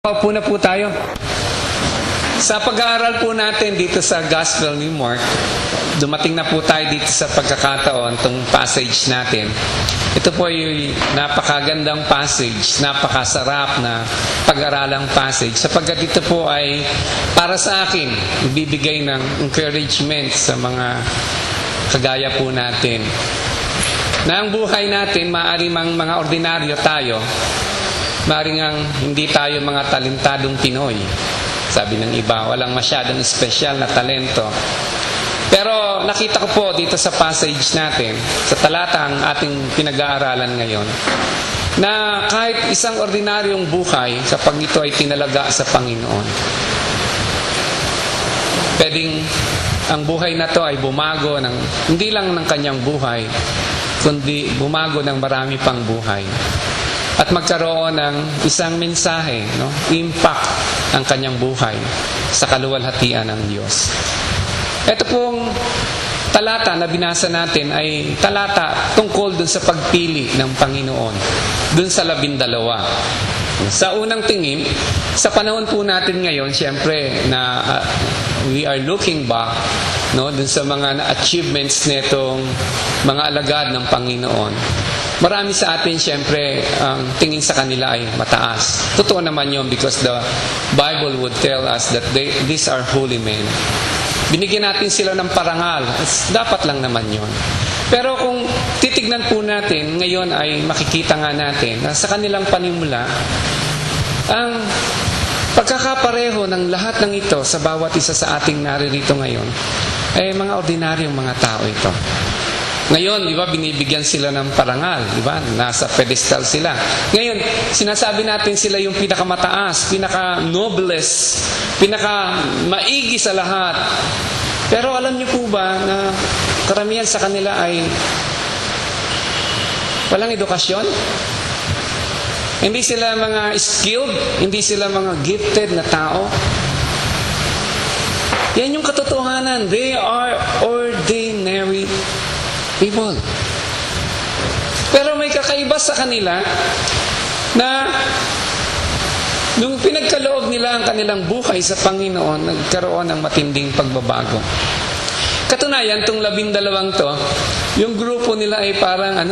Paupo na po tayo. Sa pag-aaral po natin dito sa Gospel ni Mark, dumating na po tayo dito sa pagkakataon, itong passage natin. Ito po ay napakagandang passage, napakasarap na pag-aralang passage. Sapagkat ito po ay para sa akin, ibibigay ng encouragement sa mga kagaya po natin. Na ang buhay natin, maaari mang mga ordinaryo tayo, maaari ngang hindi tayo mga talentadong Pinoy. Sabi ng iba, walang masyadong espesyal na talento. Pero nakita ko po dito sa passage natin, sa talata ang ating pinag-aaralan ngayon, na kahit isang ordinaryong buhay, kapag ito ay tinalaga sa Panginoon, pwedeng ang buhay na to ay bumago ng, hindi lang ng kanyang buhay, kundi bumago ng marami pang buhay. At magkaroon ng isang mensahe, no? Impact ang kanyang buhay sa kaluwalhatian ng Diyos. Ito pong talata na binasa natin ay talata tungkol dun sa pagpili ng Panginoon, dun sa 12. Sa unang tingin, sa panahon po natin ngayon, siyempre na we are looking back, no, dun sa mga achievements nitong mga alagad ng Panginoon. Marami sa atin, siyempre, ang tingin sa kanila ay mataas. Totoo naman yun because the Bible would tell us that these are holy men. Binigyan natin sila ng parangal. Dapat lang naman yun. Pero kung titignan po natin, ngayon ay makikita nga natin na sa kanilang panimula, ang pagkakapareho ng lahat ng ito sa bawat isa sa ating naririto ngayon ay mga ordinaryong mga tao ito. Ngayon, di ba, binibigyan sila ng parangal, di ba? Nasa pedestal sila. Ngayon, sinasabi natin sila yung pinakamataas, pinaka-noblest, pinaka-maigi sa lahat. Pero alam niyo po ba na karamihan sa kanila ay walang edukasyon? Hindi sila mga skilled, hindi sila mga gifted na tao. Yan yung katotohanan. They are ordinary people. Pero may kakaiba sa kanila na nung pinagkaloob nila ang kanilang buhay sa Panginoon, nagkaroon ng matinding pagbabago. Katunayan, itong 12 to, yung grupo nila ay parang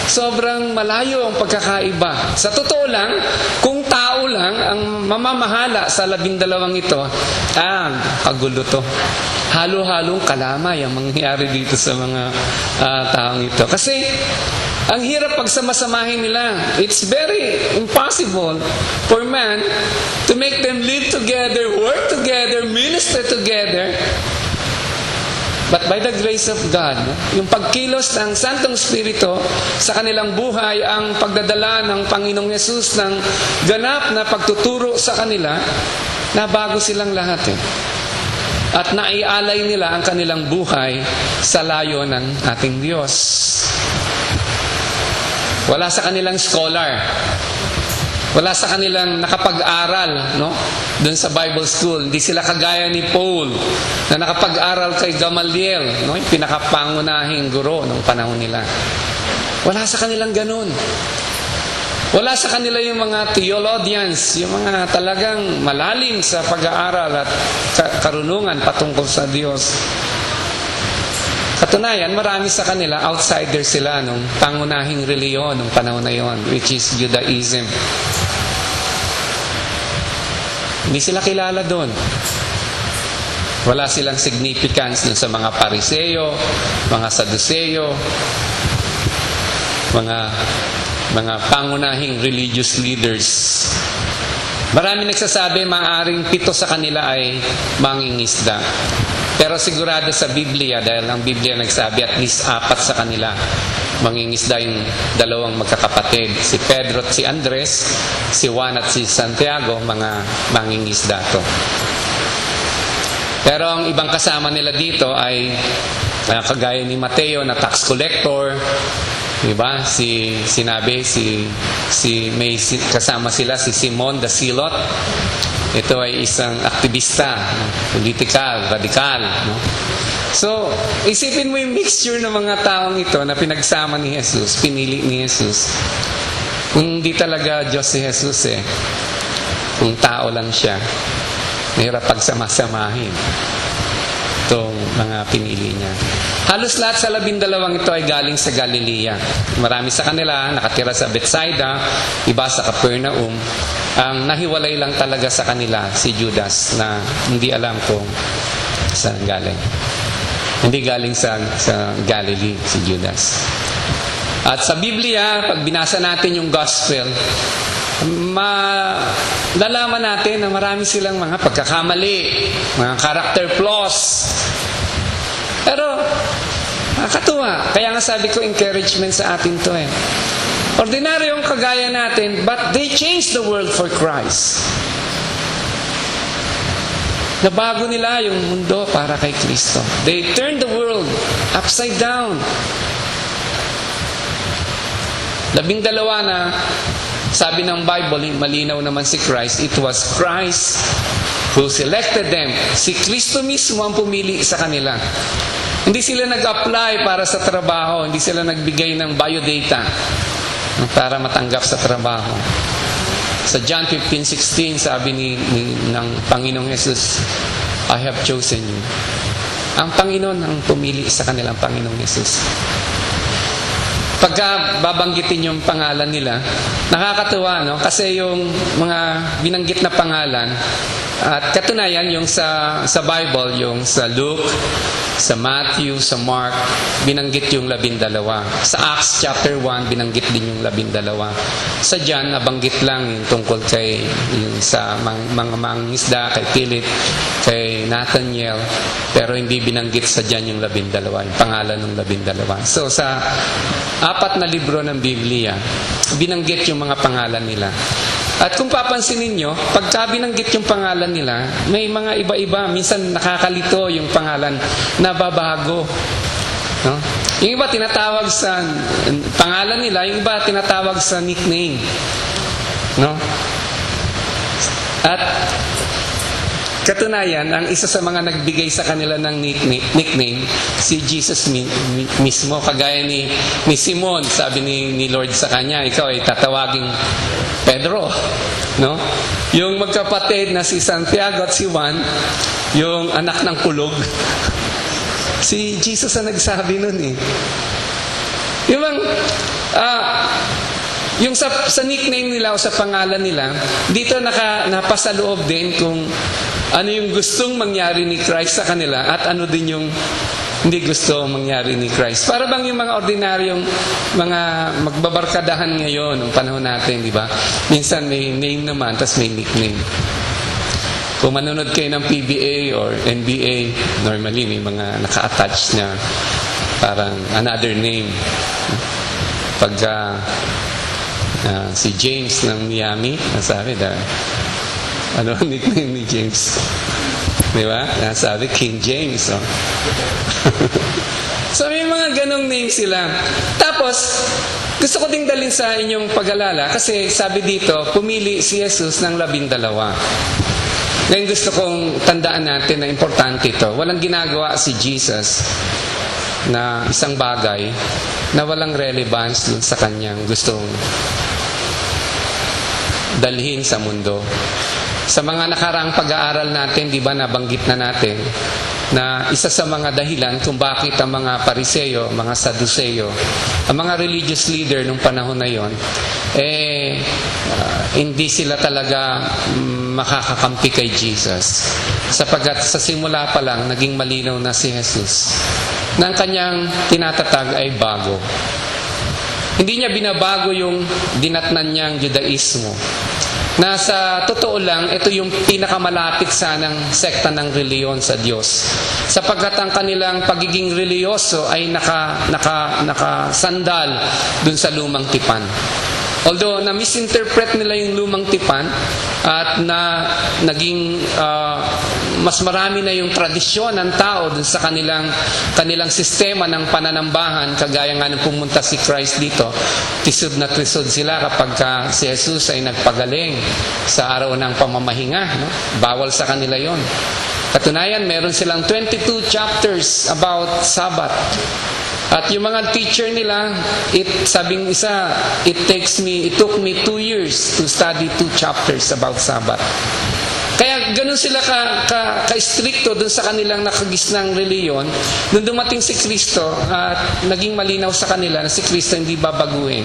sobrang malayo ang pagkakaiba. Sa totoo lang, kung tao lang ang mamamahala sa 12 ito, kagulo to. Halo-halong kalamay ang mangyayari dito sa mga taong ito. Kasi, ang hirap pagsamasamahin nila. It's very impossible for man to make them live together, work together, minister together. But by the grace of God, yung pagkilos ng Santong Espiritu sa kanilang buhay, ang pagdadala ng Panginoong Yesus ng ganap na pagtuturo sa kanila, nabago silang lahat At naialay nila ang kanilang buhay sa layo ng ating Diyos. Wala sa kanilang scholar. Wala sa kanilang nakapag-aral, no? Doon sa Bible school. Hindi sila kagaya ni Paul na nakapag-aral kay Gamaliel, no? Yung pinakapangunahing guro ng panahon nila. Wala sa kanilang ganun. Wala sa kanila yung mga theologians, yung mga talagang malalim sa pag-aaral at karunungan patungkol sa Diyos. Katunayan, marami sa kanila, outsider sila nung pangunahing reliyon ng panahon na yon, which is Judaism. Hindi sila kilala doon. Wala silang significance dun sa mga Pariseo, mga Saduceo, mga pangunahing religious leaders. Marami nagsasabi maaring 7 sa kanila ay mangingisda. Pero sigurado sa Biblia, dahil ang Biblia nagsabi at least 4 sa kanila mangingisda, yung 2 magkakapatid, si Pedro at si Andres, si Juan at si Santiago, mga mangingisda to. Pero ang ibang kasama nila dito ay kagaya ni Mateo na tax collector, diba? May kasama sila si Simon the Zealot. Ito ay isang aktivista, political, radikal, no? So, isipin mo yung mixture ng mga taong ito na pinagsama ni Jesus, pinili ni Jesus. Hindi talaga Diyos si Jesus Kung tao lang siya, mahirap pagsamasamahin itong mga pinili niya. Halos lahat sa 12 ito ay galing sa Galilea. Marami sa kanila nakatira sa Bethsaida, iba sa Capernaum. Ang nahiwalay lang talaga sa kanila si Judas, na hindi alam kung saan galing. Hindi galing sa Galilee si Judas. At sa Biblia, pag binasa natin yung Gospel, malalaman natin na marami silang mga pagkakamali, mga character flaws. Pero nakakatuwa. Kaya nga sabi ko, encouragement sa atin to eh. Ordinaryong kagaya natin, but they changed the world for Christ. Nabago nila yung mundo para kay Kristo. They turned the world upside down. 12 na sabi ng Bible, malinaw naman si Christ. It was Christ who selected them. Si Kristo mismo ang pumili sa kanila. Hindi sila nag-apply para sa trabaho. Hindi sila nagbigay ng biodata para matanggap sa trabaho. Sa John 15:16, sabi ng Panginoong Jesus, I have chosen you. Ang Panginoon ang pumili sa kanilang Panginoong Jesus. Pagka babanggitin yung pangalan nila, nakakatuwa, no? Kasi yung mga binanggit na pangalan, at katunayan yung sa Bible, yung sa Luke, sa Matthew, sa Mark, binanggit yung 12. Sa Acts chapter 1, binanggit din yung 12. Sa John, nabanggit lang yung tungkol kay yung sa mga mangingisda, kay Philip, kay Nathaniel, pero hindi binanggit sa John yung 12, yung pangalan ng 12. So sa 4 na libro ng Biblia, binanggit yung mga pangalan nila. At kung papansinin nyo, pagka binanggit yung pangalan nila, may mga iba-iba. Minsan nakakalito yung pangalan, nababago. No? Yung iba tinatawag sa pangalan nila, yung iba tinatawag sa nickname. No? At katunayan, ang isa sa mga nagbigay sa kanila ng nickname, si Jesus mismo. Kagaya ni Simon, sabi ni Lord sa kanya, ikaw ay tatawaging Pedro. No? Yung magkapatid na si Santiago at si Juan, yung anak ng kulog, si Jesus ang nagsabi nun eh. Yung sa nickname nila o sa pangalan nila, dito napasaloob din kung ano yung gustong mangyari ni Christ sa kanila at ano din yung hindi gusto mangyari ni Christ. Para bang yung mga ordinaryong mga magbabarkadahan ngayon ng panahon natin, di ba? Minsan may name naman, tas may nickname. Kung manonood kayo ng PBA or NBA, normally may mga naka-attach na parang another name. Pagka si James ng Miami, nasabi ano ang nickname ni James? Di ba? Nasabi, King James. Oh. So may mga ganong name sila. Tapos, gusto ko ding dalhin sa inyong pag-alala kasi sabi dito, pumili si Jesus ng 12. Ngayon gusto kong tandaan natin na importante ito. Walang ginagawa si Jesus na isang bagay na walang relevance dun sa kanyang gustong dalhin sa mundo. Sa mga nakaraang pag-aaral natin, di ba, nabanggit na natin na isa sa mga dahilan kung bakit ang mga Pariseo, mga Saduceo, ang mga religious leader nung panahon na yon, hindi sila talaga makakakampi kay Jesus. Sapagkat sa simula pa lang, naging malinaw na si Jesus na ang kanyang tinatatag ay bago. Hindi niya binabago yung dinatnan niyang Judaismo. Na sa totoo lang, ito yung pinakamalapit sanang sekta ng reliyon sa Diyos. Sapagkat ang kanilang pagiging reliyoso ay nakasandal dun sa lumang tipan. Although na-misinterpret nila yung lumang tipan at naging mas marami na yung tradisyon ng tao dun sa kanilang sistema ng pananambahan, kagaya nga nung pumunta si Christ dito, tisod na tisod sila kapag si Jesus ay nagpagaling sa araw ng pamamahinga. No? Bawal sa kanila yon. Katunayan, meron silang 22 chapters about Sabbath. At yung mga teacher nila, sabing isa, it took me 2 years to study 2 chapters about Sabbath. Kaya ganun sila ka-stricto dun sa kanilang nakagisnang reliyon. Nung dumating si Kristo at naging malinaw sa kanila na si Kristo hindi babaguhin,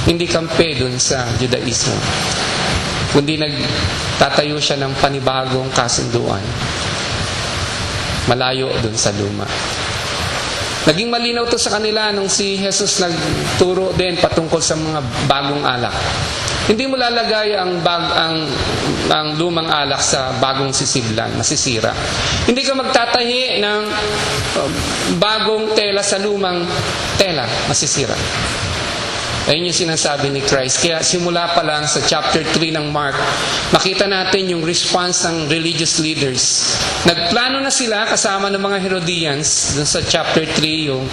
hindi kampe dun sa Judaismo, kundi nagtatayo siya ng panibagong kasunduan. Malayo dun sa luma. Naging malinaw to sa kanila nung si Jesus nagturo din patungkol sa mga bagong alak. Hindi mo lalagay ang lumang alak sa bagong sisidlan, masisira. Hindi ka magtatahi ng bagong tela sa lumang tela, masisira. Ayun yung sinasabi ni Christ. Kaya simula pa lang sa chapter 3 ng Mark, makita natin yung response ng religious leaders. Nagplano na sila kasama ng mga Herodians dun sa chapter 3, yung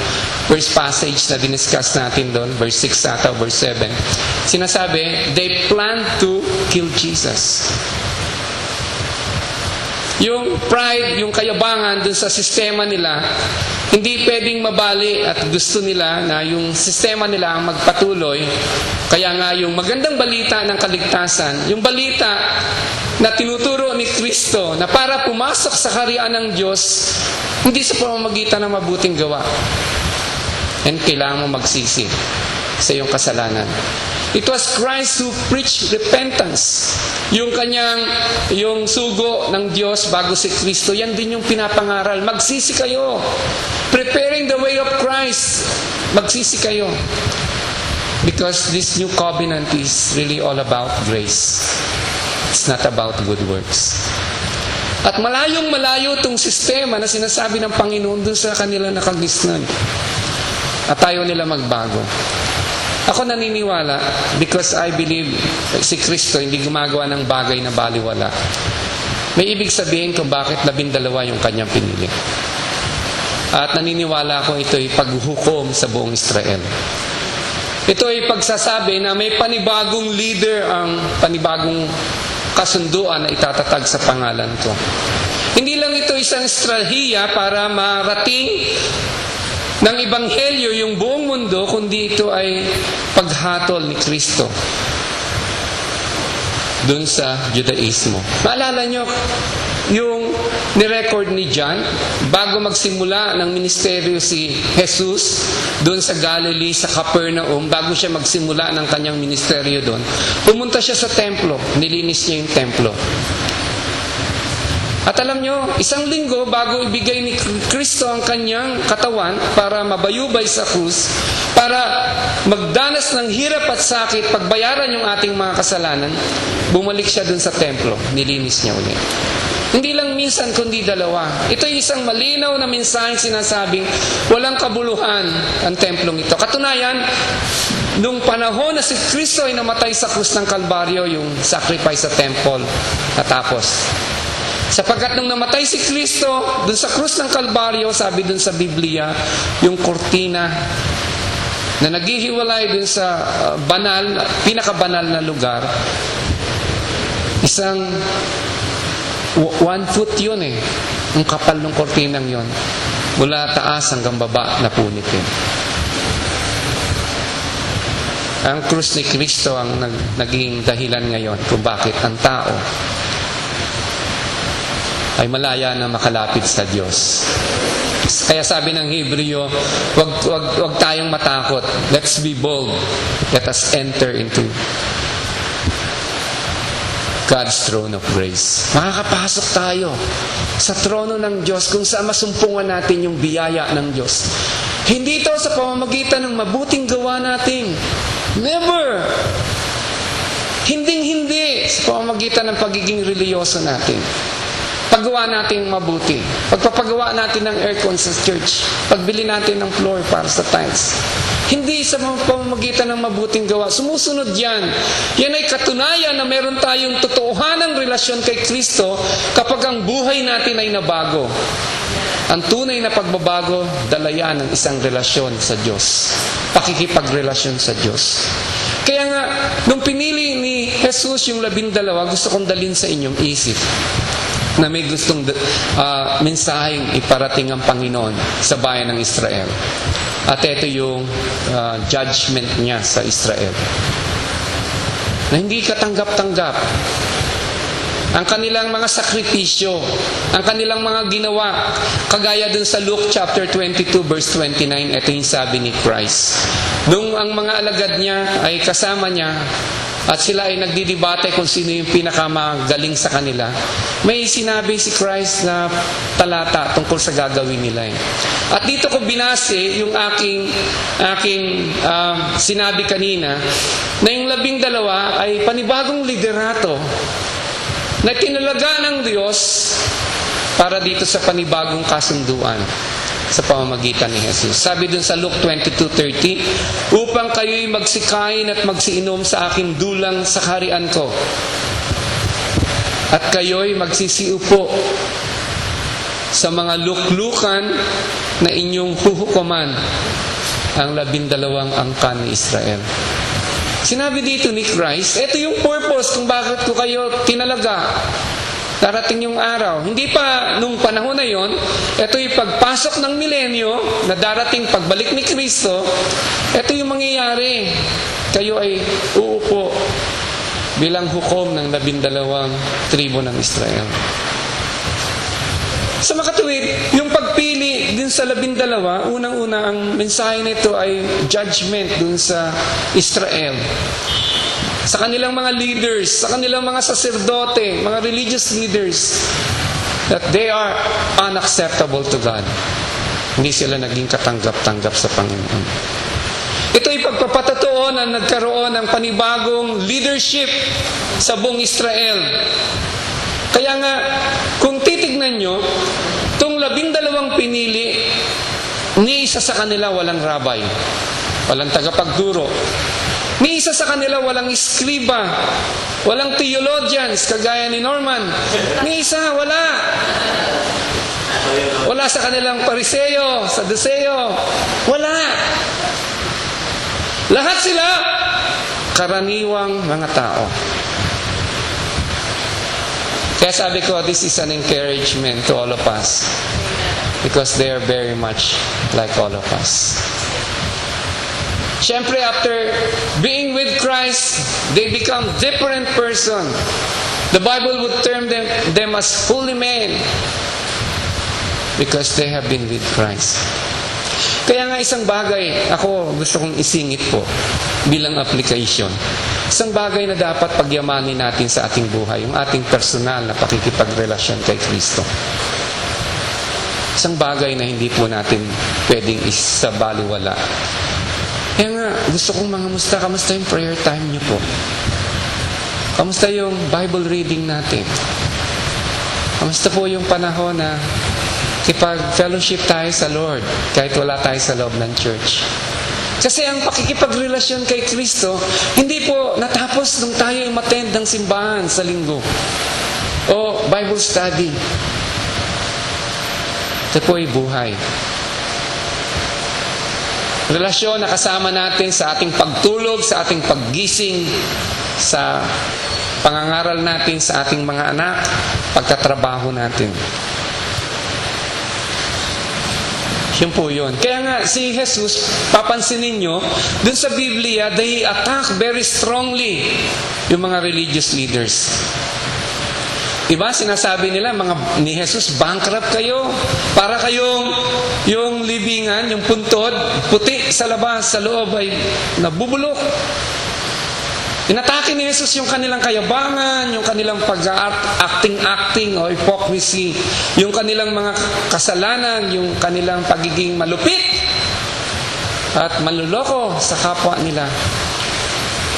first passage na diniscuss natin doon, verse 6 ata, verse 7. Sinasabi, they planned to kill Jesus. Yung pride, yung kayabangan dun sa sistema nila, hindi pwedeng mabali at gusto nila na yung sistema nila ang magpatuloy. Kaya nga yung magandang balita ng kaligtasan, yung balita na tinuturo ni Kristo na para pumasok sa kaharian ng Diyos, hindi sa pamamagitan ng mabuting gawa. And kailangan mo magsisi sa iyong kasalanan. It was Christ who preached repentance. Yung sugo ng Diyos bago si Kristo, yan din yung pinapangaral. Magsisi kayo. Preparing the way of Christ. Magsisi kayo. Because this new covenant is really all about grace. It's not about good works. At malayong malayo itong sistema na sinasabi ng Panginoon dun sa kanila nakagisnan. At tayo nila magbago. Ako naniniwala because I believe si Kristo hindi gumagawa ng bagay na baliwala. May ibig sabihin kung bakit 12 yung kanyang pinili. At naniniwala ako ito'y paghuhukom sa buong Israel. Ito ay pagsasabi na may panibagong leader ang panibagong kasunduan na itatatag sa pangalan ko. Hindi lang ito isang estratehiya para marating ng Ebanghelyo yung buong mundo, kundi ito ay paghatol ni Kristo dun sa Judaismo. Maalala nyo yung nirecord ni John bago magsimula ng ministeryo si Jesus dun sa Galilee, sa Capernaum, bago siya magsimula ng kanyang ministeryo dun, pumunta siya sa templo, nilinis niya yung templo. At alam nyo, 1 linggo bago ibigay ni Kristo ang kanyang katawan para mabayubay sa krus, para magdanas ng hirap at sakit, pagbayaran yung ating mga kasalanan, bumalik siya dun sa templo, nilinis niya ulit. Hindi lang minsan, kundi 2. Ito ay isang malinaw na mensaheng sinasabing walang kabuluhan ang templong ito. Katunayan, nung panahon na si Kristo ay namatay sa krus ng Kalbaryo, yung sacrifice sa temple natapos. Sapagkat nung namatay si Kristo dun sa krus ng Kalbaryo, sabi dun sa Biblia, yung kortina na naghihiwalay dun sa pinakabanal na lugar, isang 1 foot yun ang kapal ng kortinang yun, mula taas hanggang baba na punit yun. Ang krus ni Kristo ang naging dahilan ngayon kung bakit ang tao ay malaya na makalapit sa Diyos. Kaya sabi ng Hebreo, wag tayong matakot. Let's be bold. Let us enter into God's throne of grace. Makakapasok tayo sa trono ng Diyos kung saan masumpungan natin yung biyaya ng Diyos. Hindi ito sa pamamagitan ng mabuting gawa natin. Never! Hinding-hindi sa pamamagitan ng pagiging reliyoso natin. Paggawa natin mabuti. Pagpapagawa natin ng aircon sa church. Pagbili natin ng floor para sa tiles. Hindi sa pamamagitan ng mabuting gawa. Sumusunod yan. Yan ay katunayan na meron tayong totohanang relasyon kay Kristo kapag ang buhay natin ay nabago. Ang tunay na pagbabago, dala yan ng isang relasyon sa Diyos. Pakikipagrelasyon sa Diyos. Kaya nga, nung pinili ni Jesus yung 12, gusto kong dalhin sa inyong isip. na may gustong mensaheng iparating ang Panginoon sa bayan ng Israel. At ito yung judgment niya sa Israel. Na hindi katanggap-tanggap ang kanilang mga sakripisyo, ang kanilang mga ginawa. Kagaya dun sa Luke chapter 22 verse 29, ito yung sabi ni Christ. Nung ang mga alagad niya ay kasama niya, at sila ay nagdidebate kung sino yung pinakamagaling sa kanila, may sinabi si Christ na talata tungkol sa gagawin nila. At dito ko binase yung aking sinabi kanina, na yung 12 ay panibagong liderato na tinalaga ng Diyos para dito sa panibagong kasunduan sa pamamagitan ni Jesus. Sabi dun sa Luke 22:30, upang kayo'y magsikain at magsiinom sa aking dulang sa kaharian ko, at kayo'y magsisiupo sa mga luklukan na inyong huhukuman, ang 12 angkan ni Israel. Sinabi dito ni Christ, ito yung purpose kung bakit ko kayo tinalaga. Darating yung araw. Hindi pa nung panahon na yon, ito yung pagpasok ng milenyo, na darating pagbalik ni Kristo, ito yung mangyayari. Kayo ay uupo bilang hukom ng 12 tribo ng Israel. Sa makatuwid, yung pagpili din sa 12, unang-una ang mensahe nito ay judgment dun sa Israel. Sa kanilang mga leaders, sa kanilang mga saserdote, mga religious leaders, that they are unacceptable to God. Hindi sila naging katanggap-tanggap sa Panginoon. Ito ay pagpapatotoo na nagkaroon ng panibagong leadership sa buong Israel. Kaya nga, kung titignan nyo, itong 12 pinili, ni isa sa kanila walang rabay, walang tagapagturo. Ni isa sa kanila walang iskriba, walang theologians, kagaya ni Norman. Ni isa, wala. Wala sa kanilang Pariseo, Saduseo. Wala. Lahat sila, karaniwang mga tao. Kaya sabi ko, this is an encouragement to all of us, because they are very much like all of us. Siyempre, after being with Christ, they become different person. The Bible would term them as holy men, because they have been with Christ. Kaya nga isang bagay, ako gusto kong isingit po bilang application. Isang bagay na dapat pagyamanin natin sa ating buhay, yung ating personal na pakikipagrelasyon kay Kristo. Isang bagay na hindi po natin pwedeng isabaliwala. Kaya nga, gusto kong kamusta yung prayer time niyo po? Kamusta yung Bible reading natin? Kamusta po yung panahon na kipag-fellowship tayo sa Lord kahit wala tayo sa loob ng church? Kasi ang pakikipagrelasyon kay Kristo, hindi po natapos nung tayo umattend ng simbahan sa linggo o Bible study. Ito po ay buhay. Relasyon na kasama natin sa ating pagtulog, sa ating paggising, sa pangangaral natin sa ating mga anak, pagkatrabaho natin. Yun po yun. Kaya nga, si Jesus, papansinin nyo, dun sa Biblia, they attack very strongly yung mga religious leaders. Diba? Sinasabi nila, ni Jesus, bankrupt kayo. Para kayong, yung libingan, yung puntod, puti sa labas, sa loob ay nabubulok. Inatake ni Jesus yung kanilang kayabangan, yung kanilang pag-acting o hypocrisy, yung kanilang mga kasalanan, yung kanilang pagiging malupit at manluloko sa kapwa nila.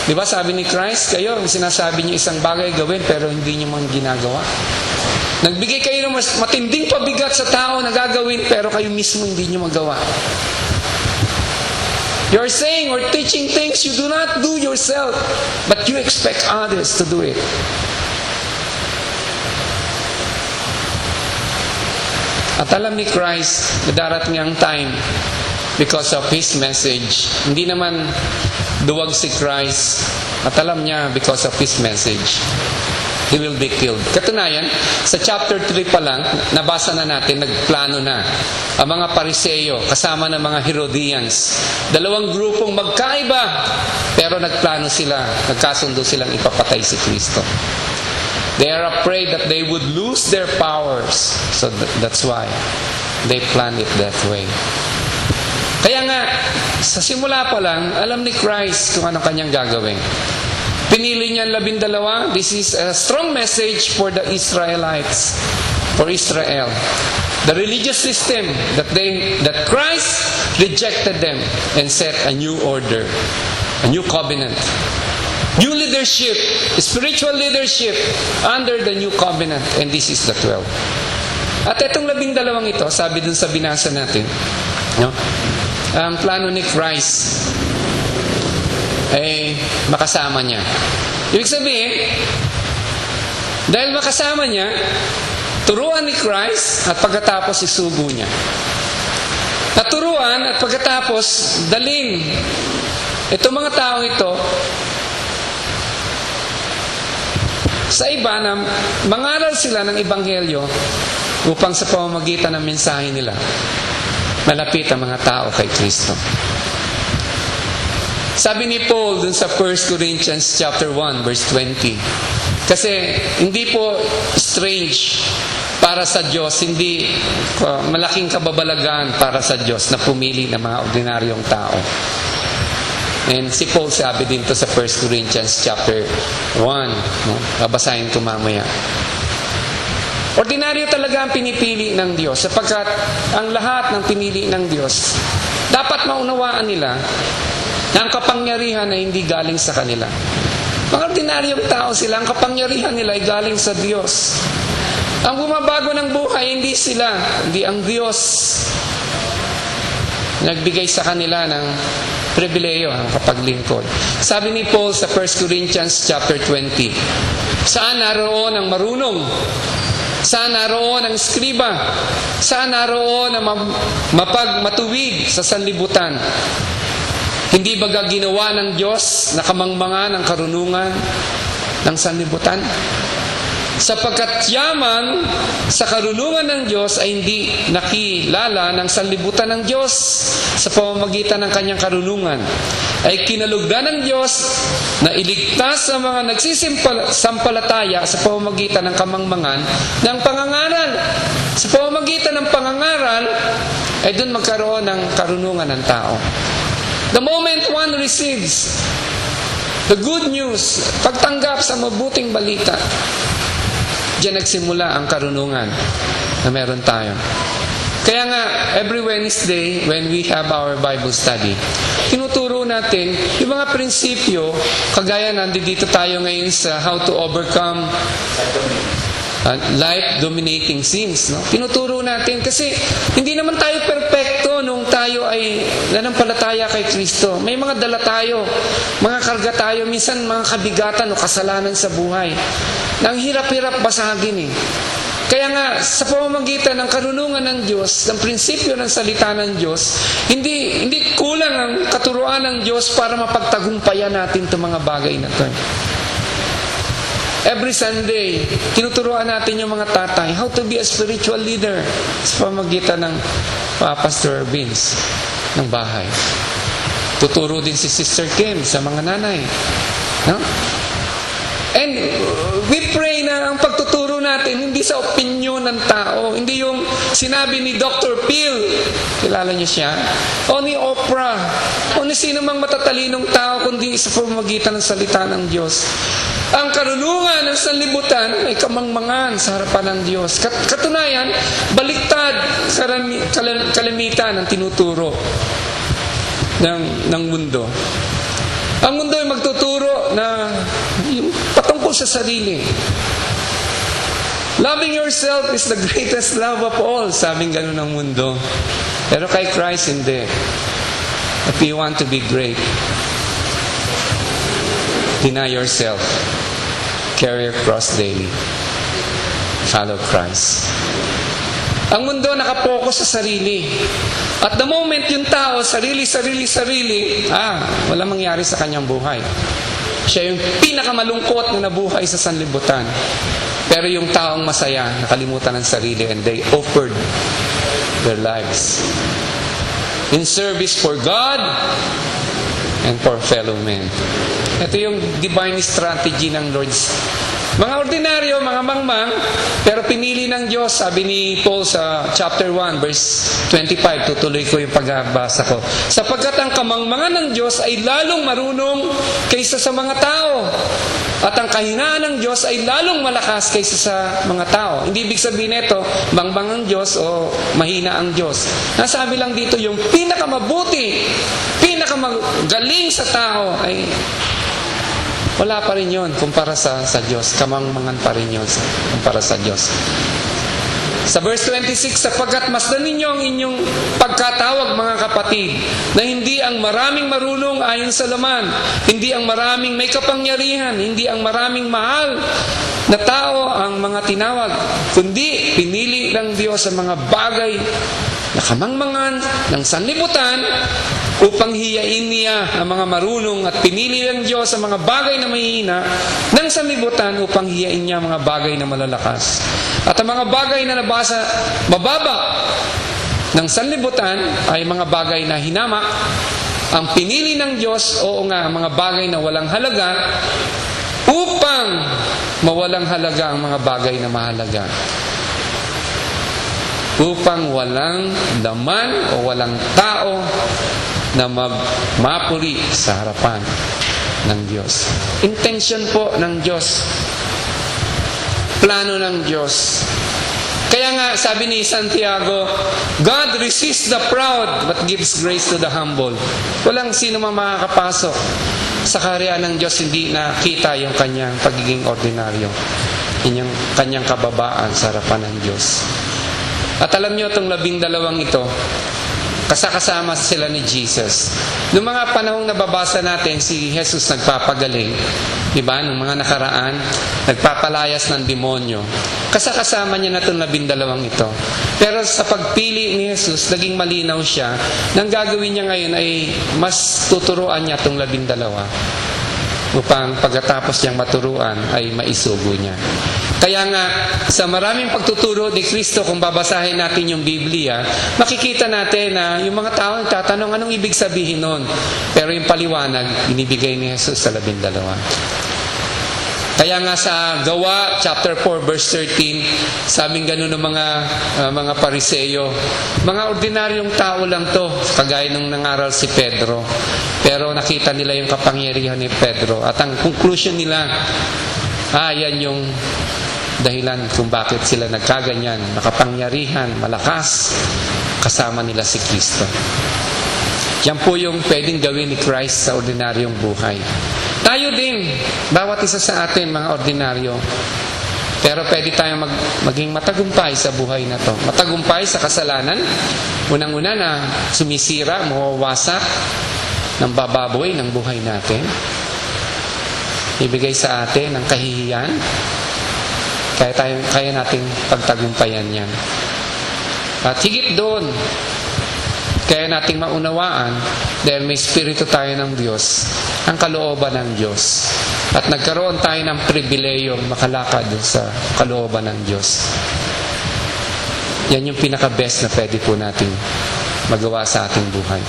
Di ba sabi ni Christ, kayo, sinasabi niyo isang bagay gawin pero hindi niyo man ginagawa. Nagbigay kayo ng mas matinding pabigat sa tao na gagawin pero kayo mismo hindi niyo magawa. You're saying or teaching things you do not do yourself, but you expect others to do it. At alam ni Christ na darating ang time because of His message. Hindi naman duwag si Christ. At alam niya because of His message he will be killed. Katunayan, sa chapter 3 pa lang, nabasa na natin, nagplano na ang mga Pariseo kasama ng mga Herodians. Dalawang grupong magkaiba, pero nagplano sila, nagkasundo silang ipapatay si Kristo. They are afraid that they would lose their powers. So that's why they planned it that way. Kaya nga, sa simula pa lang, alam ni Christ kung ano kanyang gagawin. Pinili niya ang 12. This is a strong message for the Israelites, for Israel. The religious system that Christ rejected them and set a new order, a new covenant. New leadership, spiritual leadership under the new covenant, and this is the 12. At itong 12 ito, sabi dun sa binasa natin, no? Ang plano ni Christ ay makasama niya. Ibig sabihin, dahil makasama niya, turuan ni Christ at pagkatapos isugo niya. At turuan at pagkatapos dalhin itong mga tao ito sa iba na mangaral sila ng Ebanghelyo upang sa pamamagitan ng mensahe nila malapit ang mga tao kay Kristo. Sabi ni Paul dun sa 1 Corinthians chapter 1 verse 20, kasi hindi po strange para sa Diyos, hindi malaking kababalagan para sa Diyos na pumili ng mga ordinaryong tao. And si Paul sabi din to sa 1 Corinthians chapter 1, no? Babasahin ko mamaya. Ordinaryo talaga ang pinipili ng Diyos sapagkat ang lahat ng pinili ng Diyos dapat maunawaan nila na ang kapangyarihan ay hindi galing sa kanila. Mga ordinaryong tao sila, ang kapangyarihan nila ay galing sa Diyos. Ang bumabago ng buhay, hindi sila, hindi ang Diyos. Nagbigay sa kanila ng pribileyo ang kapaglingkod. Sabi ni Paul sa 1 Corinthians chapter 20, saan naroon ang marunong? Saan naroon ang skriba? Saan naroon ang mapagmatuwid sa sanlibutan? Hindi ba ginawa ng Diyos na kamangmangan ang karunungan ng sanlibutan? Sapagkat yaman sa karunungan ng Diyos ay hindi nakilala ng sanlibutan ng Diyos sa pamamagitan ng kanyang karunungan. Ay kinalugdan ng Diyos na iligtas sa mga nagsisampalataya sa pamamagitan ng kamangmangan ng pangangaral. Sa pamamagitan ng pangangaral ay doon magkaroon ng karunungan ng tao. The moment one receives the good news, pagtanggap sa mabuting balita, diyan nagsimula ang karunungan na meron tayo. Kaya nga, every Wednesday, when we have our Bible study, tinuturo natin yung mga prinsipyo, kagaya nandito tayo ngayon sa how to overcome life-dominating sins. No? Tinuturo natin kasi hindi naman tayo perfecto nung tayo ay nanampalataya kay Kristo. May mga dala tayo, mga karga tayo, minsan mga kabigatan o kasalanan sa buhay. Nang hirap-hirap basagin eh. Kaya nga, sa pamamagitan ng karunungan ng Diyos, ng prinsipyo ng salita ng Diyos, hindi kulang ang katuruan ng Diyos para mapagtagumpayan natin itong mga bagay na ito. Every Sunday, tinuturuan natin yung mga tatay how to be a spiritual leader sa pamamagitan ng Pastor Vince ng bahay. Tuturo din si Sister Kim sa mga nanay. No? And we pray na ang pagtuturo natin hindi sa opinion ng tao, hindi yung sinabi ni Dr. Phil, kilala niyo siya, o ni Oprah, o ni sino mang matatalinong tao, kundi sa pamamagitan ng salita ng Diyos. Ang karunungan ng sanlibutan ay kamangmangan sa harapan ng Diyos. Katunayan, baliktad kalimitan ang tinuturo ng mundo. Ang mundo ay magtuturo na yung patungkol sa sarili. Loving yourself is the greatest love of all, sabing ganun ng mundo. Pero kay Christ, hindi. If you want to be great, deny yourself, carry your cross daily, follow Christ. Ang mundo nakapokus sa sarili. At the moment yung tao, sarili, wala mangyari sa kanyang buhay. Siya yung pinakamalungkot na nabuhay sa sanlibutan. Pero yung taong masaya, nakalimutan ng sarili, and they offered their lives in service for God and for fellow men. Ito yung divine strategy ng Lord. Mga ordinaryo, mga mangmang, pero pinili ng Diyos, sabi ni Paul sa chapter 1, verse 25, tutuloy ko yung pagbasa ko. Sapagkat ang kamangmangan ng Diyos ay lalong marunong kaysa sa mga tao. At ang kahinaan ng Diyos ay lalong malakas kaysa sa mga tao. Hindi ibig sabihin nito, mangmang ang Diyos o mahina ang Diyos. Nasabi lang dito yung pinakamabuti, pinakamagaling sa tao ay wala pa rin yun kumpara sa Diyos. Kamangmangan pa rin yun kumpara sa Diyos. Sa verse 26, sapagkat masdan ninyo ang inyong pagkatawag, mga kapatid, na hindi ang maraming marunong ayon sa laman, hindi ang maraming may kapangyarihan, hindi ang maraming mahal na tao ang mga tinawag, kundi pinili ng Diyos ang mga bagay na kamangmangan ng sanlibutan upang hiyain niya ang mga marunong, at pinili ng Diyos ang mga bagay na mahihina ng sanlibutan upang hiyain niya ang mga bagay na malalakas. At ang mga bagay na mababa ng sanlibutan ay mga bagay na hinama. Ang pinili ng Diyos, oo nga, mga bagay na walang halaga upang mawalang halaga ang mga bagay na mahalaga. Upang walang laman o walang tao na magmapuri sa harapan ng Diyos. Intention po ng Diyos. Plano ng Diyos. Kaya nga, sabi ni Santiago, God resists the proud but gives grace to the humble. Walang sino man makakapasok sa kaharian ng Diyos hindi nakita yung kanyang pagiging ordinaryo, yung kanyang kababaan sa harapan ng Diyos. At alam nyo, itong 12 ito, kasakasama sila ni Jesus. Noong mga panahong nababasa natin, si Jesus nagpapagaling. Diba? Noong mga nakaraan, nagpapalayas ng demonyo. Kasakasama niya na itong 12 ito. Pero sa pagpili ni Jesus, naging malinaw siya. Nang gagawin niya ngayon ay mas tuturuan niya itong 12. Upang pagkatapos niyang maturuan ay maisugo niya. Kaya nga, sa maraming pagtuturo ni Kristo, kung babasahin natin yung Biblia, makikita natin na yung mga tao nagtatanong anong ibig sabihin nun. Pero yung paliwanag, binibigay ni Jesus sa 12. Kaya nga sa Gawa, chapter 4, verse 13, sabing ganun ng mga Pariseyo, mga ordinaryong tao lang to, kagaya nung nangaral si Pedro. Pero nakita nila yung kapangyarihan ni Pedro. At ang conclusion nila, yan yung dahilan kung bakit sila nagkaganyan, makapangyarihan, malakas, kasama nila si Kristo. Yan po yung pwedeng gawin ni Christ sa ordinaryong buhay. Tayo din, bawat isa sa atin, mga ordinaryo. Pero pwede tayong maging matagumpay sa buhay na to. Matagumpay sa kasalanan. Unang-una na sumisira, mawawasak, ng bababoy ng buhay natin. Ibigay sa atin ang kahihiyan. Kaya nating pagtagumpayan yan. At higit doon, kaya nating maunawaan dahil may spirito tayo ng Diyos, ang kalooban ng Diyos. At nagkaroon tayo ng pribilehiyong makalakad sa kalooban ng Diyos. Yan yung pinaka-best na pwede po nating magawa sa ating buhay.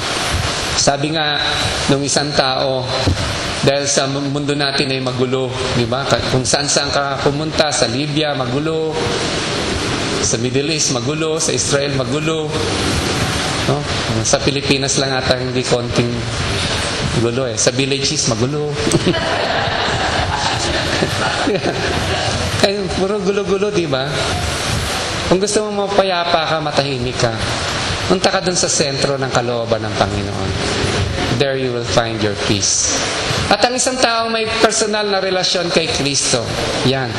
Sabi nga nung isang tao, dahil sa mundo natin ay magulo, di ba? Kung saan ka pumunta, sa Libya, magulo. Sa Middle East, magulo. Sa Israel, magulo. No? Sa Pilipinas lang ata hindi konting gulo eh. Sa villages, magulo. Kaya puro gulo-gulo, di ba? Kung gusto mo mapayapa ka, matahimik ka, punta ka dun sa sentro ng kalooban ng Panginoon. There you will find your peace. At ang isang tao may personal na relasyon kay Kristo, yan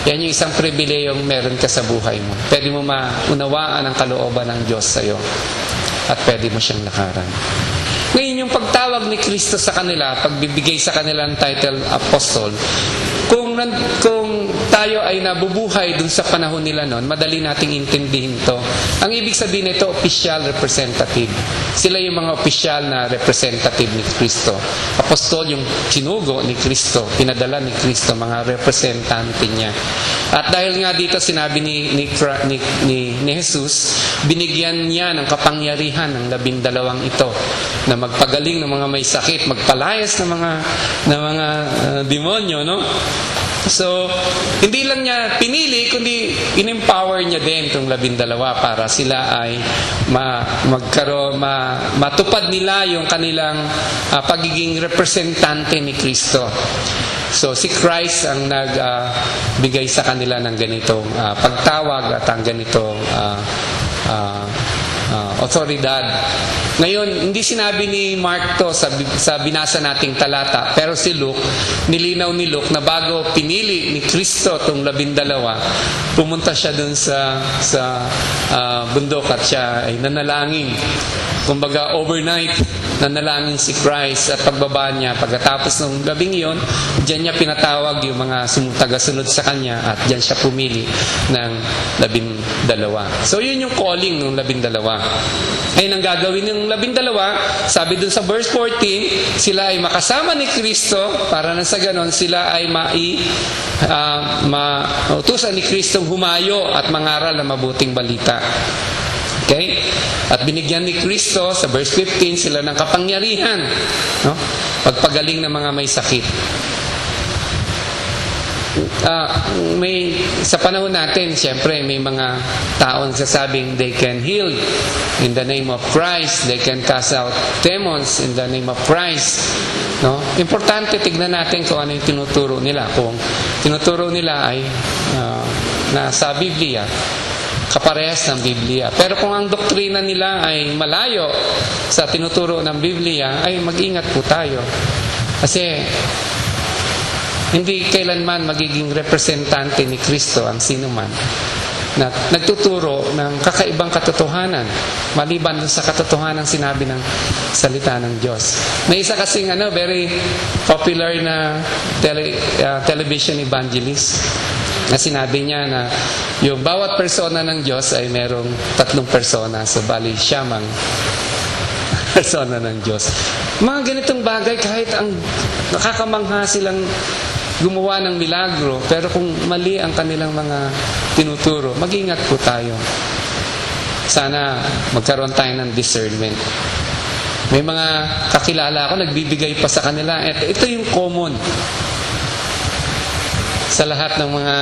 yung isang pribilehiyong meron ka sa buhay mo. Pwede mo maunawaan ang kalooban ng Diyos sa iyo. At pwede mo siyang lakaran. Ngayon yung pagtawag ni Kristo sa kanila, pagbibigay sa kanila ng title apostle, kung tayo ay nabubuhay dun sa panahon nila noon, madali nating intindihin to. Ang ibig sabihin nito, official representative. Sila yung mga official na representative ni Kristo. Apostol yung sinugo ni Kristo, pinadala ni Kristo, mga representante niya. At dahil nga dito sinabi ni Jesus, binigyan niya ng kapangyarihan ng 12 ito na magpagaling ng mga may sakit, magpalayas ng mga demonyo, no? So, hindi lang niya pinili, kundi in-empower niya din itong 12 para sila ay matupad nila yung kanilang pagiging representante ni Kristo. So, si Christ ang nagbigay sa kanila ng ganitong pagtawag at ang ganitong otoridad. Ngayon, hindi sinabi ni Mark to sa binasa nating talata, pero si Luke, nilinaw ni Luke na bago pinili ni Kristo itong 12, pumunta siya dun sa bundok at siya ay nanalangin. Kumbaga, overnight, nanalangin si Christ at pagbaba niya, pagkatapos ng gabing yon, diyan niya pinatawag yung mga tagasunod sa kanya at diyan siya pumili ng 12. So, yun yung calling ng 12. Ay, nang gagawin ng 12, sabi dun sa verse 14, sila ay makasama ni Kristo para na sa ganon sila ay mautusan ni Kristong humayo at mangaral ng mabuting balita. Okay? At binigyan ni Kristo sa verse 15 sila ng kapangyarihan, no? Pagpagaling ng mga may sakit. Sa panahon natin, siyempre, may mga taong sasabing they can heal in the name of Christ, they can cast out demons in the name of Christ. No? Importante tignan natin kung ano yung tinuturo nila. Kung tinuturo nila ay nasa Biblia, kaparehas ng Biblia. Pero kung ang doktrina nila ay malayo sa tinuturo ng Biblia, ay mag-ingat po tayo. Kasi hindi kailanman magiging representante ni Kristo ang sinuman na nagtuturo ng kakaibang katotohanan maliban dun sa katotohanan sinabi ng salita ng Diyos. May isa kasing very popular na television evangelist na sinabi niya na yung bawat persona ng Diyos ay merong 3 persona. So, bali siyamang persona ng Diyos. Mga ganitong bagay, kahit ang nakakamangha silang gumawa ng milagro, pero kung mali ang kanilang mga tinuturo, mag-ingat po tayo. Sana magkaroon tayo ng discernment. May mga kakilala ako, nagbibigay pa sa kanila. Ito yung common sa lahat ng mga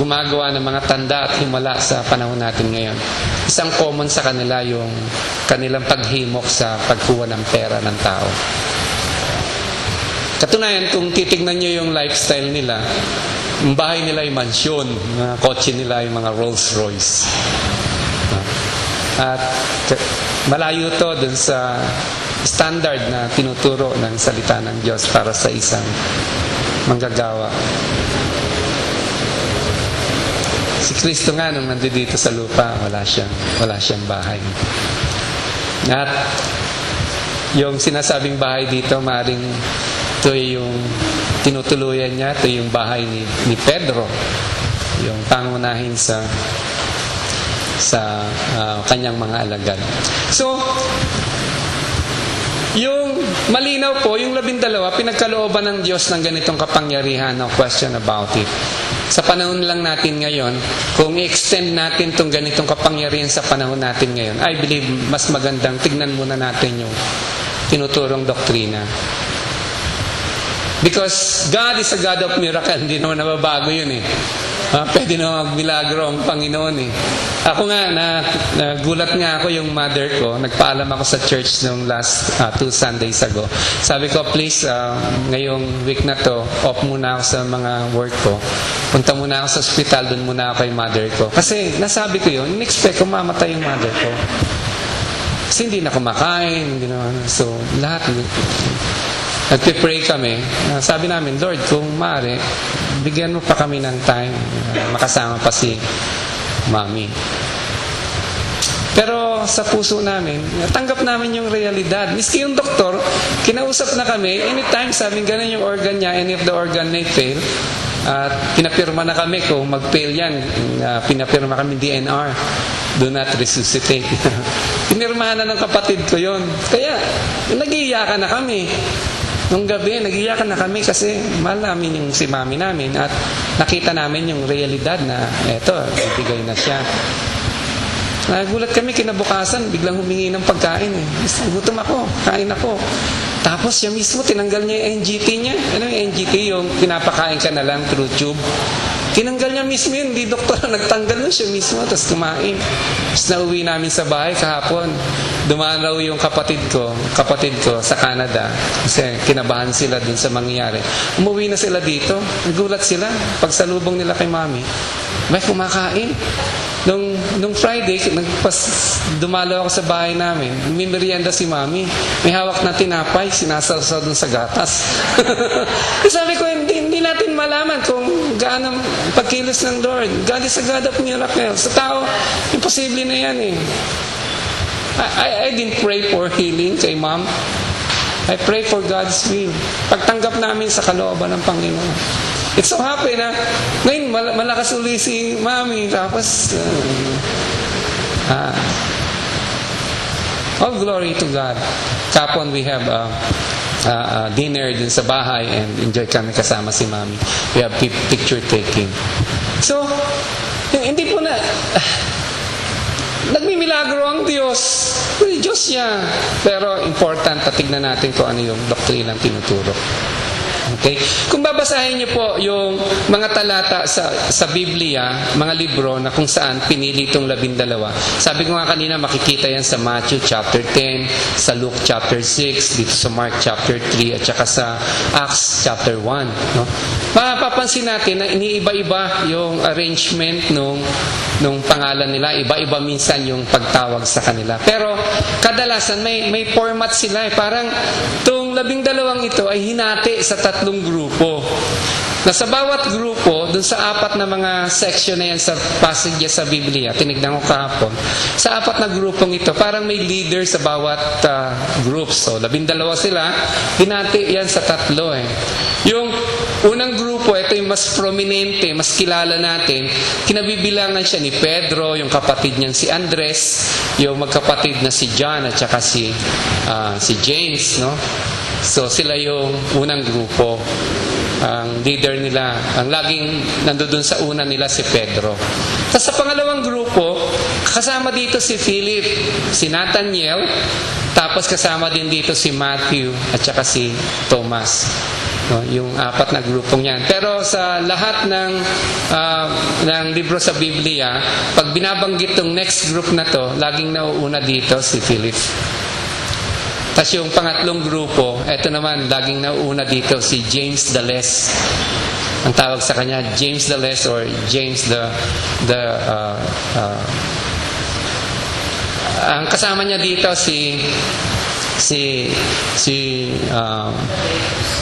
gumagawa ng mga tanda at himala sa panahon natin ngayon. Isang common sa kanila yung kanilang paghimok sa pagkuha ng pera ng tao. Katunayan, kung titignan nyo yung lifestyle nila, yung bahay nila ay mansyon, mga kotse nila ay mga Rolls Royce. At malayo to dun sa standard na tinuturo ng salita ng Diyos para sa isang manggagawa. Si Kristo nga nung nandito sa lupa, wala siyang bahay. At yung sinasabing bahay dito, maring ito yung tinutuluyan niya, ito yung bahay ni Pedro, yung pangunahin sa kanyang mga alagad. So, yung malinaw po, yung 12, pinagkalooban ng Diyos ng ganitong kapangyarihan, no question about it. Sa panahon lang natin ngayon, kung i-extend natin itong ganitong kapangyarihan sa panahon natin ngayon, I believe mas magandang tignan muna natin yung tinuturong doktrina. Because God is a God of miracle. Hindi naman nababago yun eh. Pwede na magmilagro ang Panginoon eh. Ako nga, nagulat nga ako yung mother ko. Nagpaalam ako sa church nung last 2 Sundays ago. Sabi ko, please, ngayong week na to, off muna ako sa mga work ko. Punta muna ako sa hospital, dun muna ako kay mother ko. Kasi nasabi ko yun, in-expect ko mamatay yung mother ko. Kasi hindi na kumakain, hindi na, so lahat. Nagpipray kami. Sabi namin, Lord, kung maaari, bigyan mo pa kami ng time. Makasama pa si Mami. Pero sa puso namin, natanggap namin yung realidad. Miski yung doktor, kinausap na kami, anytime sabing ganun yung organ niya, any of the organ may fail, at pinapirma na kami kung mag-fail yan, pinapirma kami DNR, do not resuscitate. Pinirmahan na ng kapatid ko yon. Kaya, nag-iiyakan na kami. Nung gabi, nag-iiyakan na kami kasi mahal namin yung si mami namin at nakita namin yung realidad na eto, ibigay na siya. Nagulat kami kinabukasan, biglang humingi ng pagkain. Gutom ako, kain ako. Tapos siya mismo, tinanggal niya yung NGT niya. Ano yung NGT? Yung pinapakain ka na lang through tube. Tinanggal niya mismo yun. Hindi doktor nagtanggal nun siya mismo. Tapos kumain. Tapos nauwi namin sa bahay kahapon. Dumaan raw yung kapatid ko sa Canada. Kasi kinabahan sila dun sa mangyayari. Umuwi na sila dito. Nagulat sila. Pagsalubong nila kay mami, may kumakain. Nung Friday, dumalaw ako sa bahay namin. May merienda si mami. May hawak na tinapay, sinasawsaw dun sa gatas. Sabi ko, hindi natin malaman kung gaano pagkilos ng Lord. God is a God of miracles. Sa tao, imposible na yan eh. I didn't pray for healing kay mom. I pray for God's will. Pagtanggap namin sa kalooban ng Panginoon. It's so happy na ngayon malakas uli si mami. Tapos all glory to God. Kapon we have dinner din sa bahay and enjoy kami kasama si mami. We have picture taking. So, hindi po na nagmimilagro ang Diyos. Diyos siya. Pero important, tignan natin kung ano yung doktrinang tinuturo. Okay? Kung babasahin niyo po yung mga talata sa Biblia, mga libro na kung saan pinili itong 12. Sabi ko nga kanina, makikita yan sa Matthew chapter 10, sa Luke chapter 6, dito sa Mark chapter 3, at saka sa Acts chapter 1. No? Mapapansin natin na iniiba-iba yung arrangement nung pangalan nila. Iba-iba minsan yung pagtawag sa kanila. Pero kadalasan may format sila. Parang itong 12 ito ay hinati sa 3 grupo. Na sa bawat grupo, dun sa 4 na mga section na yan sa passage sa Biblia, tinignan ko kahapon, sa 4 na grupong ito, parang may leader sa bawat groups. So, 12 sila, hinati yan sa 3 eh. Yung unang grupo, ito yung mas prominente, mas kilala natin, kinabibilangan siya ni Pedro, yung kapatid niyang si Andres, yung magkapatid na si John at saka si James, no? So, sila yung unang grupo. Ang leader nila, ang laging nandoon sa una nila si Pedro. Tapos sa pangalawang grupo, kasama dito si Philip, si Nathaniel, tapos kasama din dito si Matthew at saka si Thomas. No, yung 4 na grupong yan. Pero sa lahat ng libro sa Biblia, pag binabanggit tong next group na to, laging nauuna dito si Philip. Tapos yung pangatlong grupo, eto naman, laging nauuna dito si James the Less. Ang tawag sa kanya, James the Less or James ang kasama niya dito si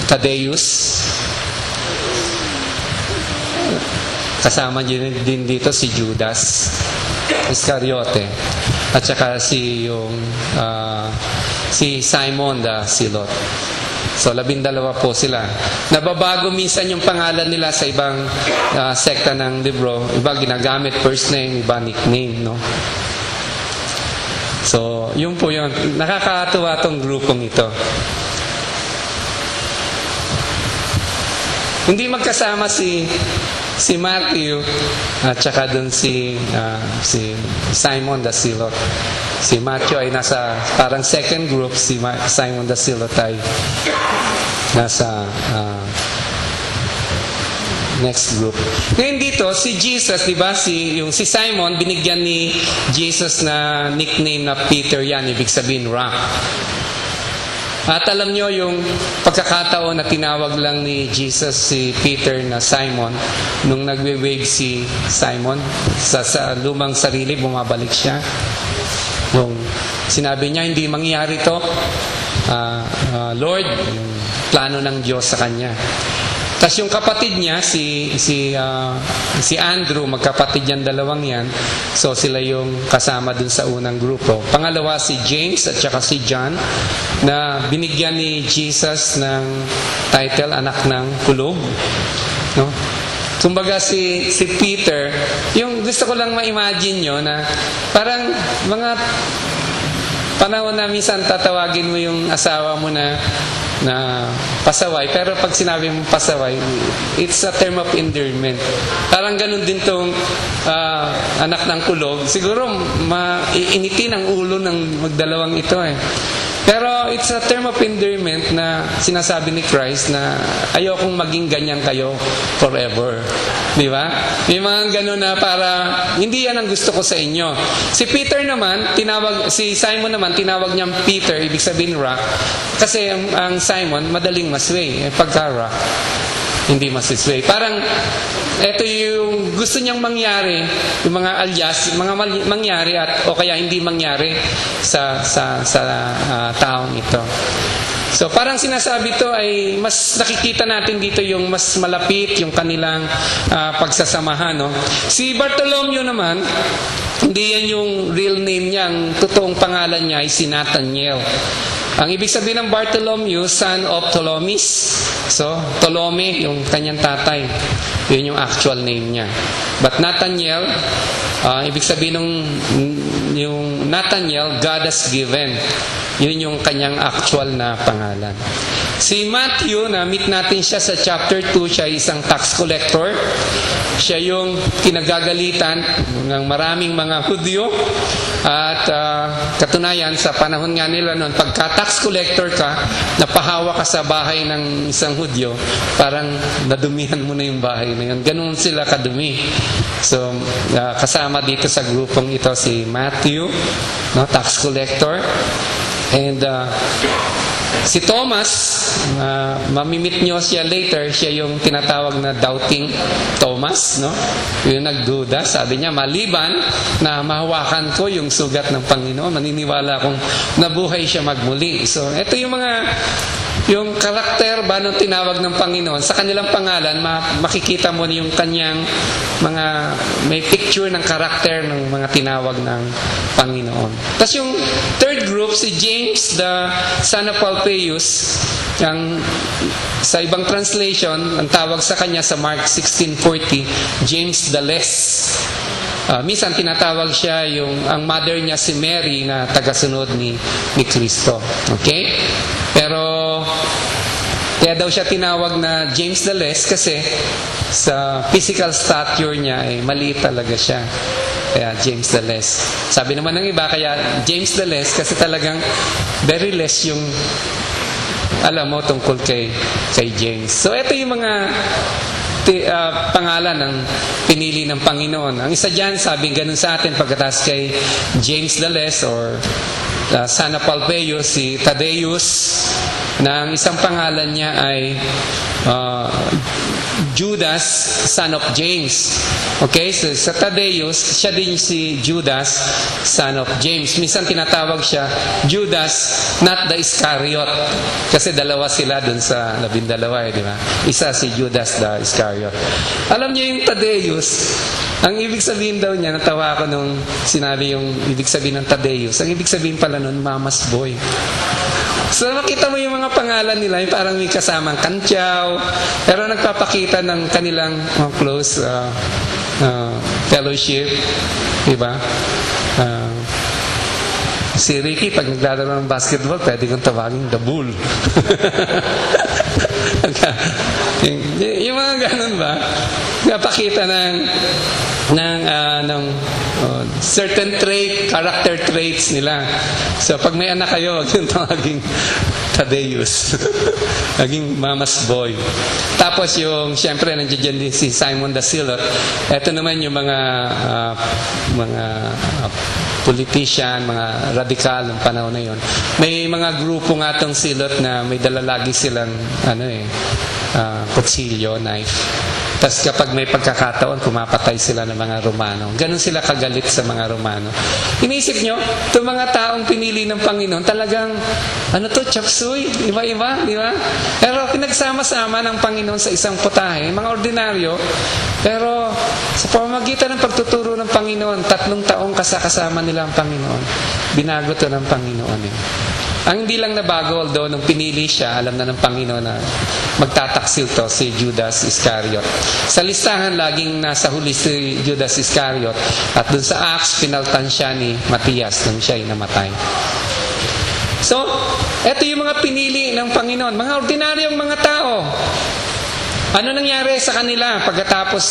Thaddeus. Kasama din dito si Judas Iscariote. At saka si Simon the Zealot. So, 12 po sila. Nababago minsan yung pangalan nila sa ibang sekta ng libro. Iba ginagamit first name, iba nickname, no? So, yun po yun. Nakakatuwa tong grupong ito. Hindi magkasama si Matthew at saka dun si Simon the Zealot. Si Matthew ay nasa parang second group, si Simon the Zealot ay nasa next group. Ngayon dito, si Jesus, di ba, si Simon, binigyan ni Jesus na nickname na Peter yan, ibig sabihin rock. At alam nyo yung pagkakataon na tinawag lang ni Jesus si Peter na Simon, nung nagwe-wave si Simon, sa lumang sarili, bumabalik siya. Nung sinabi niya, hindi mangyayari to, Lord, yung plano ng Diyos sa kanya. Tapos yung kapatid niya, si Andrew, magkapatid yan, dalawang yan. So sila yung kasama dun sa unang grupo. Pangalawa si James at saka si John, na binigyan ni Jesus ng title, anak ng kulog. No? Kumbaga si Peter, yung gusto ko lang ma-imagine nyo na parang mga panahon na minsan tatawagin mo yung asawa mo na pasaway, pero pag sinabi mo pasaway, it's a term of endearment. Parang ganun din tong anak ng kulog. Siguro mainitin ang ulo ng magdalawang ito eh. Pero it's a term of endearment na sinasabi ni Christ na ayokong maging ganyan kayo forever. Di ba? May mga gano'n na para hindi yan ang gusto ko sa inyo. Si Peter naman, si Simon naman, tinawag niyang Peter, ibig sabihin rock. Kasi ang Simon, madaling masway. Pagka rock, hindi masisway. Parang ito yung gusto niyang mangyari, yung mga alias, mga mangyari at o kaya hindi mangyari sa taong ito. So parang sinasabi to ay mas nakikita natin dito yung mas malapit yung kanilang pagsasamahan, no? Si Bartholomew naman, hindi yan yung real name niya, ang totoong pangalan niya ay si Nathaniel. Ang ibig sabihin ng Bartholomew, son of Ptolemies. So, Ptolemy, yung kanyang tatay. Yun yung actual name niya. But Nathaniel, ibig sabihin yung Nathaniel, God has given. Yun yung kanyang actual na pangalan. Si Matthew, na-meet natin siya sa chapter 2, siya isang tax collector. Siya yung kinagagalitan ng maraming mga Hudyo. At katunayan, sa panahon nga nila noon, pagka tax collector ka, napahawa ka sa bahay ng isang Hudyo, parang nadumihan mo na yung bahay na yun. Ganun sila kadumi. So, kasama dito sa grupong ito si Matthew, no, tax collector. And si Thomas, mamimit nyo siya later, siya yung tinatawag na doubting Thomas, no? Yung nagduda, sabi niya, maliban na mahawakan ko yung sugat ng Panginoon, maniniwala akong nabuhay siya magmuli. So, ito yung karakter ba nung tinawag ng Panginoon, sa kanilang pangalan, makikita mo yung kanyang may picture ng karakter ng mga tinawag ng Panginoon. Tapos yung third group, si James, the son of Alphaeus, sa ibang translation, ang tawag sa kanya sa Mark 16:40, James the Less. Minsan tinatawag siya ang mother niya si Mary na tagasunod ni Kristo. Okay? Pero kaya daw siya tinawag na James the Less kasi sa physical stature niya ay maliit talaga siya. Kaya James the Less. Sabi naman ng iba, kaya James the Less kasi talagang very less yung alam mo tungkol kay James. So ito yung mga pangalan ng pinili ng Panginoon. Ang isa dyan, sabi ganun sa atin pagkatapos kay James the Less or son of Alphaeus, si Thaddeus, na ang isang pangalan niya ay Judas, son of James. Okay, so sa Thaddeus, siya din si Judas, son of James. Minsan tinatawag siya Judas, not the Iscariot. Kasi dalawa sila dun sa 12, di ba? Isa si Judas the Iscariot. Alam niyo yung Thaddeus, ang ibig sabihin daw niya, natawa ako nung sinabi yung ibig sabihin ng Thaddeus. Ang ibig sabihin pala nun, mama's boy. So makita mo yung mga pangalan nila, yung parang may kasamang kantyaw, pero nagpapakita ng kanilang close fellowship, diba? Si Ricky, pag naglalaro ng basketball, pwede kong tawagin the Bull. yung mga ganun ba? Napakita ng certain character traits nila. So pag may anak kayo, wag yung tawaging Thaddeus. Naging mama's boy. Tapos siyempre nandiyan din si Simon the Zealot. Ito naman yung mga politician, mga radikal ng panahon na yon. May mga grupo nga tong Zealot na may dala lagi silang kutsilyo, knife. Tapos kapag may pagkakataon, kumapatay sila ng mga Romano. Ganun sila kagalit sa mga Romano. Inisip nyo, itong mga taong pinili ng Panginoon, talagang, chop suey, iba-iba, di ba? Pero pinagsama-sama ng Panginoon sa isang putahe, mga ordinaryo, pero sa pamamagitan ng pagtuturo ng Panginoon, 3 taong kasama nila ang Panginoon. Binago to ng Panginoon. Ang hindi lang nabago, although nung pinili siya, alam na ng Panginoon na magtataksil to si Judas Iscariot. Sa listahan, laging nasa huli si Judas Iscariot. At dun sa Acts, pinaltan siya ni Matias nung siya ay namatay. So, eto yung mga pinili ng Panginoon. Mga ordinaryong mga tao. Ano nangyari sa kanila pagkatapos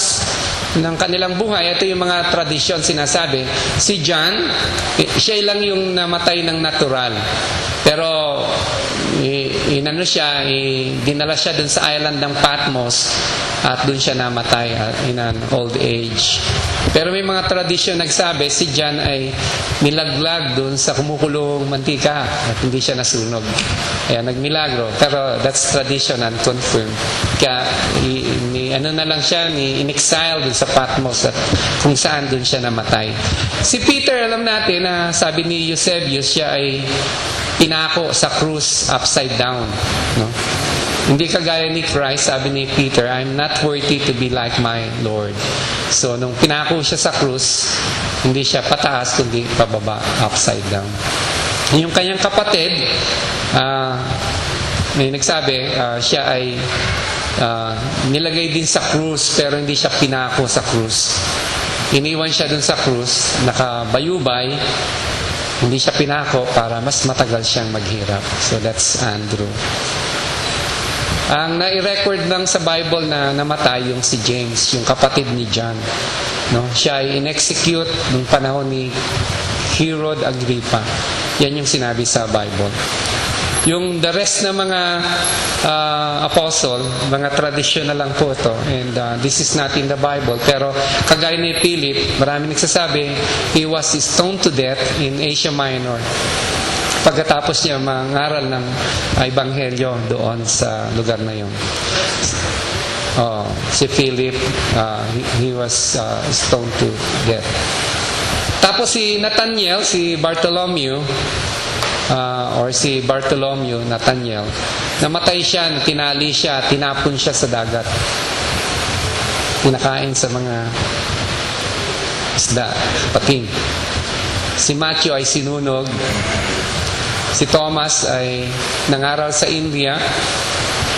ng kanilang buhay? Ito yung mga tradisyon sinasabi. Si John, siya lang yung namatay ng natural. Pero dinala siya dun sa island ng Patmos at dun siya namatay in an old age. Pero may mga tradisyon nagsabi si John ay nilaglag dun sa kumukulong mantika at hindi siya nasunog. Kaya nagmilagro. Pero that's tradition and confirmed. Kaya na lang siya, in-exile dun sa Patmos at kung saan dun siya namatay. Si Peter, alam natin na sabi ni Eusebius, siya ay pinako sa krus upside down. No? Hindi kagaya ni Christ, sabi ni Peter, I'm not worthy to be like my Lord. So, nung pinako siya sa krus, hindi siya pataas, kundi pababa, upside down. Yung kanyang kapatid, may nagsabi, siya ay nilagay din sa krus, pero hindi siya pinako sa krus. Iniwan siya dun sa krus, nakabayubay, hindi siya pinako para mas matagal siyang maghirap. So that's Andrew. Ang nai-record lang sa Bible na namatay yung si James, yung kapatid ni John. No? Siya ay in-execute nung panahon ni Herod Agrippa. Yan yung sinabi sa Bible. Yung the rest na mga apostle, mga tradisyon na lang po ito. And this is not in the Bible. Pero kagaya ni Philip, marami nagsasabi, he was stoned to death in Asia Minor. Pagkatapos niya mangaral ng ebanghelyo doon sa lugar na yun. Si Philip, he was stoned to death. Tapos si Nathaniel, si Bartholomew, Nathaniel, namatay siya, tinali siya, tinapon siya sa dagat. Pinakain sa mga isda, pating. Si Matthew ay sinunog. Si Thomas ay nangaral sa India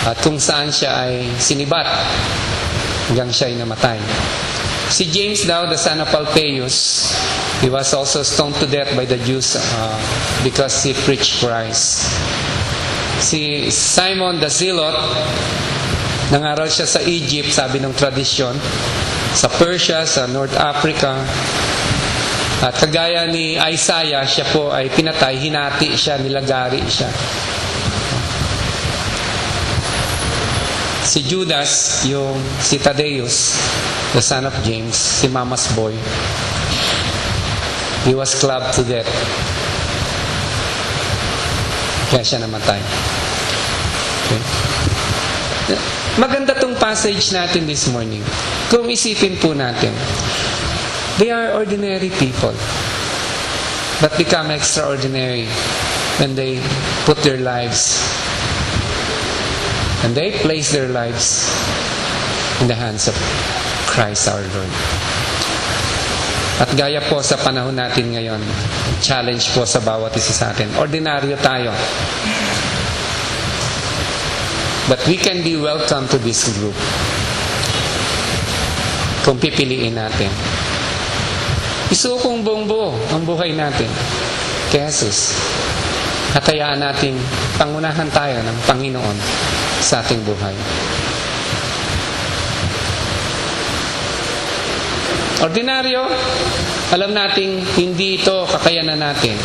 at kung saan siya ay sinibat hanggang siya ay namatay. Si James daw, the son of Alphaeus, he was also stoned to death by the Jews because he preached Christ. Si Simon the Zealot, nangaral siya sa Egypt, sabi ng tradisyon, sa Persia, sa North Africa. At kagaya ni Isaiah, siya po ay pinatay, hinati siya, nilagari siya. Si Judas, si Thaddeus, the son of James, si Mama's boy, he was clubbed to death. Kaya siya namatay. Okay. Maganda tong passage natin this morning. Kung isipin po natin, they are ordinary people that become extraordinary when they put their lives and they place their lives in the hands of Christ our Lord. At gaya po sa panahon natin ngayon, challenge po sa bawat isa sa atin. Ordinaryo tayo. But we can be welcome to this group kung pipiliin natin. Isukong buong buo ang buhay natin kay Jesus. At hayaan nating pangunahan tayo ng Panginoon sa ating buhay. Ordinaryo, alam nating hindi ito kakayanan natin.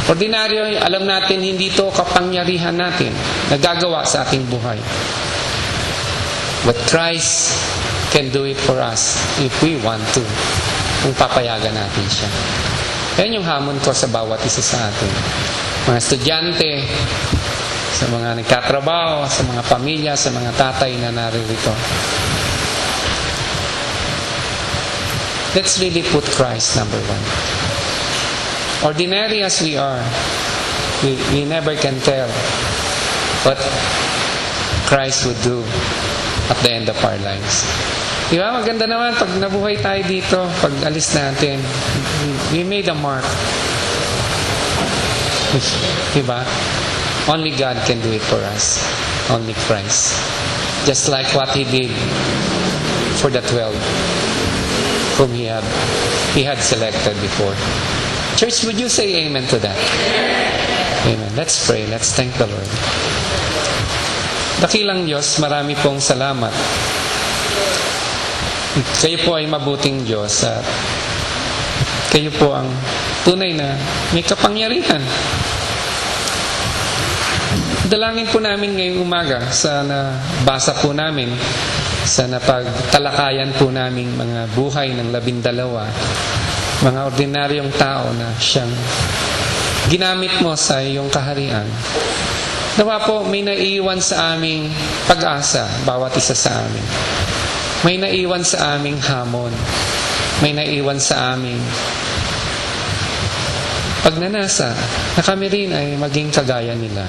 Ordinaryo, alam natin hindi ito kapangyarihan natin na gagawa sa ating buhay. But Christ can do it for us if we want to. Kung papayagan natin siya. Yan yung hamon ko sa bawat isa sa atin. Mga estudyante, sa mga nagtatrabaho, sa mga pamilya, sa mga tatay na naririto. let's really put Christ number one. Ordinary as we are, we never can tell what Christ would do at the end of our lives. Diba? Maganda naman pag nabuhay tayo dito, pag alis natin, we made a mark. Diba? Only God can do it for us. Only Christ. Just like what He did for the 12 whom He had selected before. Church, would you say amen to that? Amen. Let's pray. Let's thank the Lord. Dakilang Diyos, marami pong salamat. Kayo po ay mabuting Diyos at kayo po ang tunay na may kapangyarihan. Dalangin po namin ngayong umaga sa nabasa po namin, sa napagtalakayan po namin mga buhay ng 12, mga ordinaryong tao na siyang ginamit mo sa iyong kaharian. Nawa po may naiwan sa aming pag-asa, bawat isa sa amin. May naiwan sa aming hamon. May naiwan sa aming pagnanasa na kami rin ay maging kagaya nila.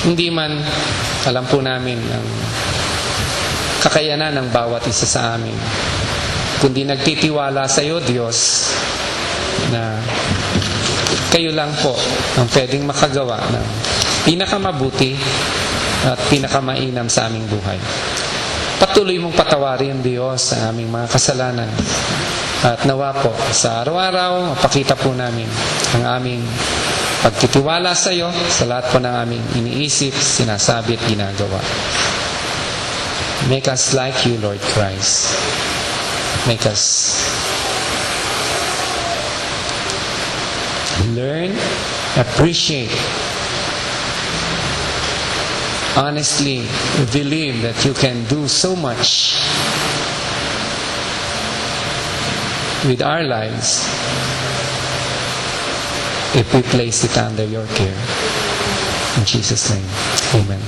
Hindi man alam po namin ang kakayanan ng bawat isa sa amin, kundi nagtitiwala sa iyo, Diyos, na kayo lang po ang pwedeng makagawa ng pinakamabuti at pinakamainam sa aming buhay. Patuloy mong patawarin, Diyos, ang aming mga kasalanan. At nawa po, sa araw-araw, mapakita po namin ang aming pagtitiwala sa iyo sa lahat po ng aming iniisip, sinasabi at ginagawa. Make us like you, Lord Christ. Make us learn, appreciate, honestly believe that you can do so much with our lives if we place it under your care. In Jesus' name, amen.